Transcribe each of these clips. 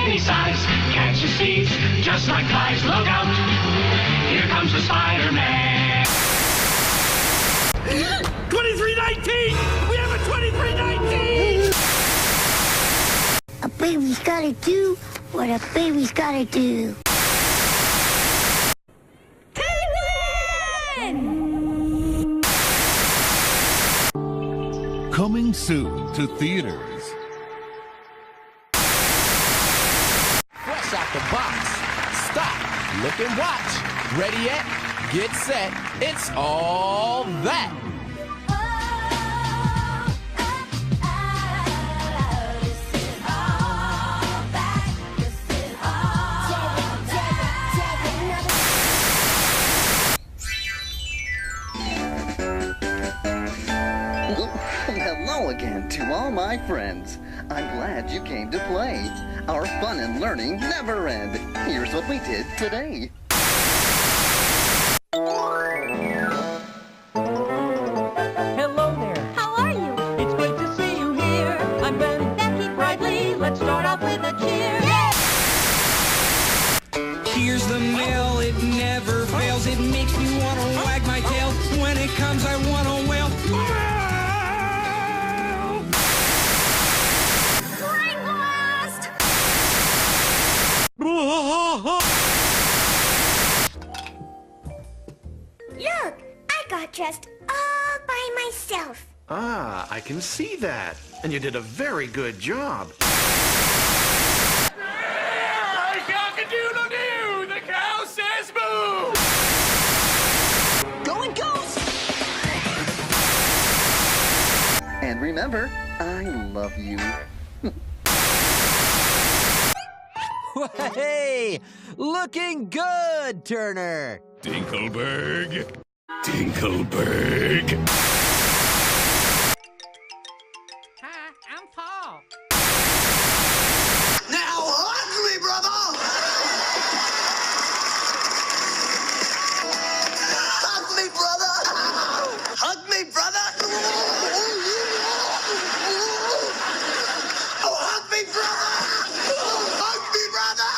any size. Catches thieves just like flies. Look out! Here comes the Spider-Man. 2319! We have a 2319! A baby's gotta do what a baby's gotta do. Coming soon to theaters. Fresh out the box. Stop, look and watch. Ready yet? Get set. It's all that. Hello again to all my friends. I'm glad you came to play. Our fun and learning never end. Here's what we did today. Hello there. How are you? It's great to see you here. I'm Ben and Becky Brightly. Let's start off with a cheer. Here's the mail, it never fails. It makes me want to wag my tail. When it comes, I want to wail. Brain blast! Look, I got dressed all by myself. Ah, I can see that. And you did a very good job. Cock-a-doodle-doo! The cow says boo! Going Ghost! And remember, I love you. Hey, looking good, Turner. Dinkelberg. Dinkelberg. Hi, I'm Paul. Now hug me, brother! Hug me, brother! Hug me, brother! Oh, hug me, brother! Hug me, brother!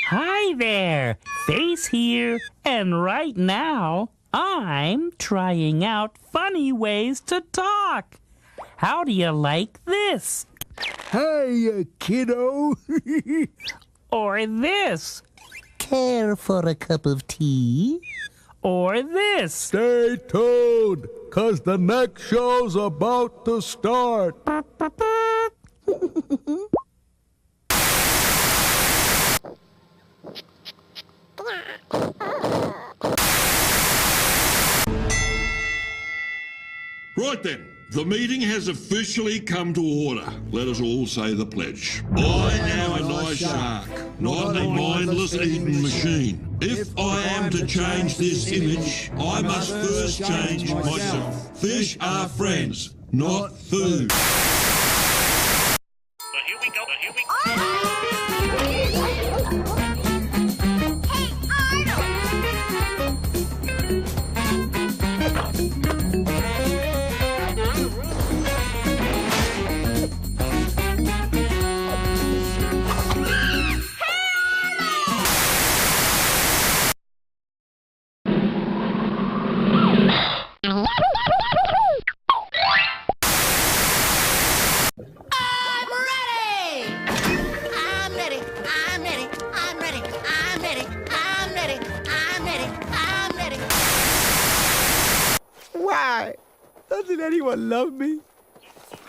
Hi there, Face here, and right now I'm trying out funny ways to talk. How do you like this? Hey, kiddo. Or this? Care for a cup of tea? Or this? Stay tuned, 'cause the next show's about to start. Right then, the meeting has officially come to order. Let us all say the pledge. I am a nice shark, not a mindless eating machine. If I am to change this image, I must first change myself. Fish are friends, not food. Doesn't anyone love me?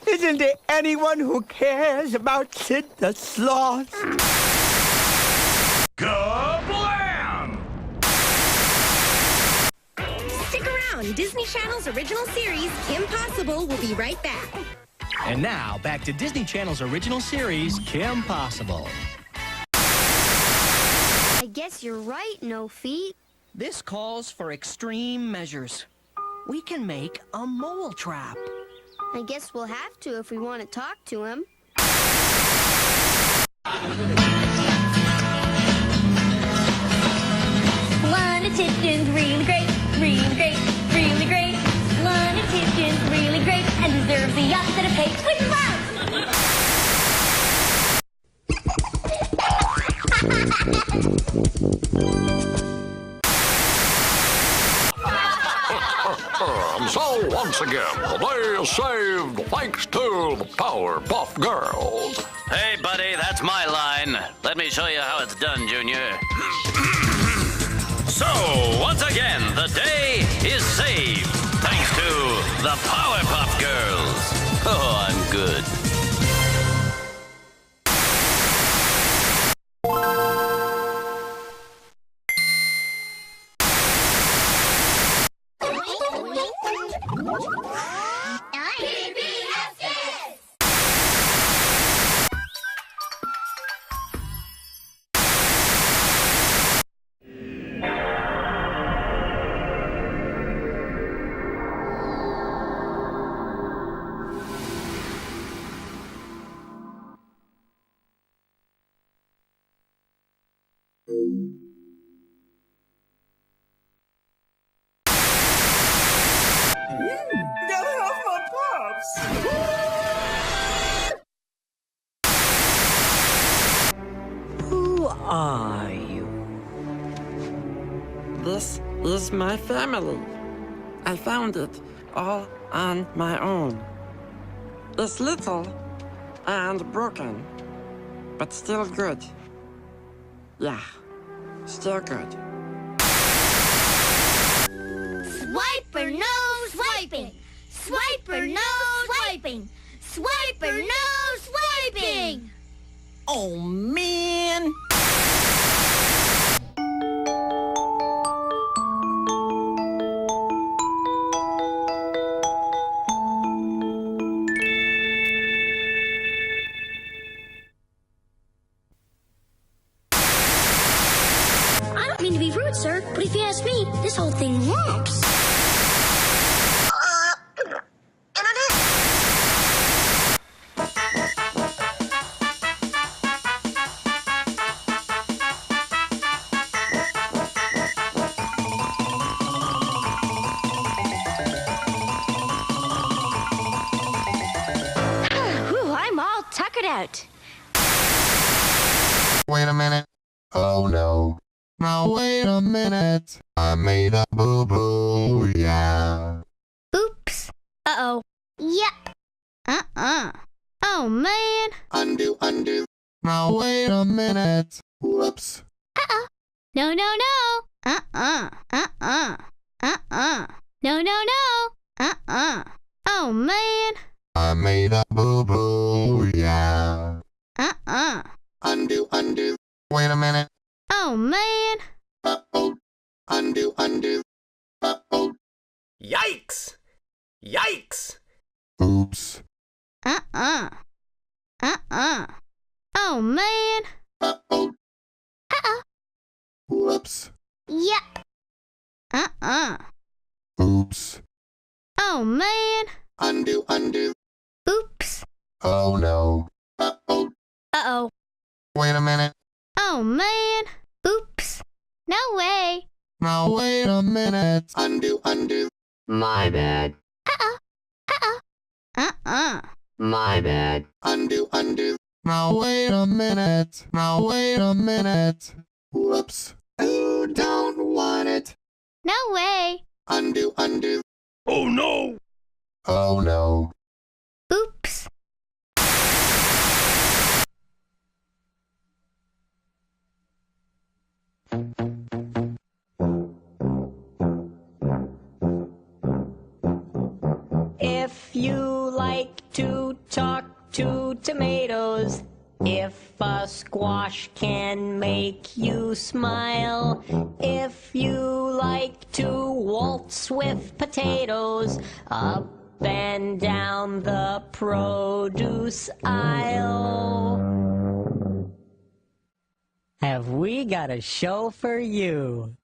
Isn't there anyone who cares about Sid the Sloth? Kablam! Stick around. Disney Channel's original series, Kim Possible, will be right back. And now, back to Disney Channel's original series, Kim Possible. I guess you're right, No Feet. This calls for extreme measures. We can make a mole trap. I guess we'll have to if we want to talk to him. Lana Tipton's really great, really great, really great. Lana Tipton's really great and deserves the opposite of hate with love. And so, once again, the day is saved thanks to the Powerpuff Girls. Hey, buddy, that's my line. Let me show you how it's done, Junior. So, once again, the day is saved thanks to the Powerpuff Girls. Oh, I'm good. Get off my pops! Who are you? This is my family. I found it all on my own. It's little and broken, but still good. Yeah, still good. Swiper no swiping. Swiper no swiping. Swiper no swiping. Oh, man! I don't mean to be rude, sir, but if you ask me, this whole thing rumps. Whew, I'm all tuckered out. Wait a minute. Oh no. Now wait a minute. I made a boo-boo, yeah. Oops. Uh-oh. Yep. Oh, man. Undo, undo. Now wait a minute. Whoops. Uh-oh. No, no, no. No, no, no. Oh, man. I made a boo-boo, yeah. Undo, undo. Wait a minute. Oh, man. Uh-oh. Undo, undo. Uh-oh. Yikes! Yikes! Oops. Oh, man. Uh-oh. Uh-oh. Whoops. Yep. Oops. Oh, man. Undo, undo. Oops. Oh no. Uh-oh. Uh-oh. Wait a minute. Oh, man. Oops. No way. Now wait a minute. Undo, undo. My bad. Uh-oh. Uh-oh. My bad. Undo, undo. Now wait a minute. Now wait a minute. Whoops. Ooh, don't want it. No way. Undo, undo. Oh no! Oh no. Oops. If you like to talk to tomatoes, if a squash can make you smile, if you like to waltz with potatoes, up and down the produce aisle, have we got a show for you.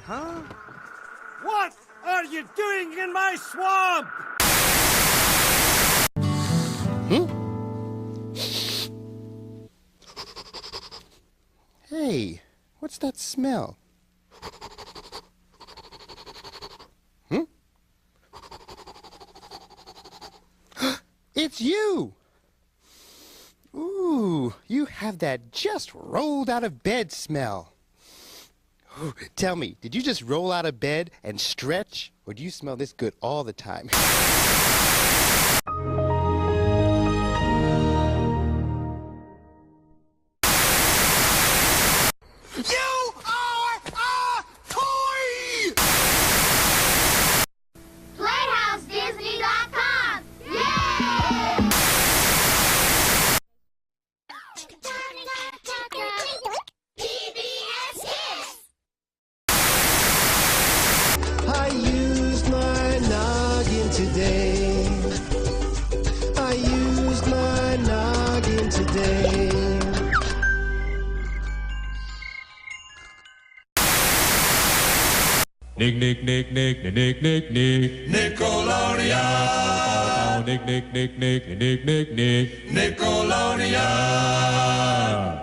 Huh? What are you doing in my swamp? Hey, what's that smell? It's you! Ooh, you have that just rolled out of bed smell. Ooh, tell me, did you just roll out of bed and stretch, or do you smell this good all the time? You are a toy! PlayhouseDisney.com! PBS Kids! I used my noggin today. I used my noggin today. Nick, Nick, Nick, Nick, Nick, Nick, Nick. Nickelodeon! Nick, Nick, Nick, Nick, Nick, Nick, Nick. Nickelodeon!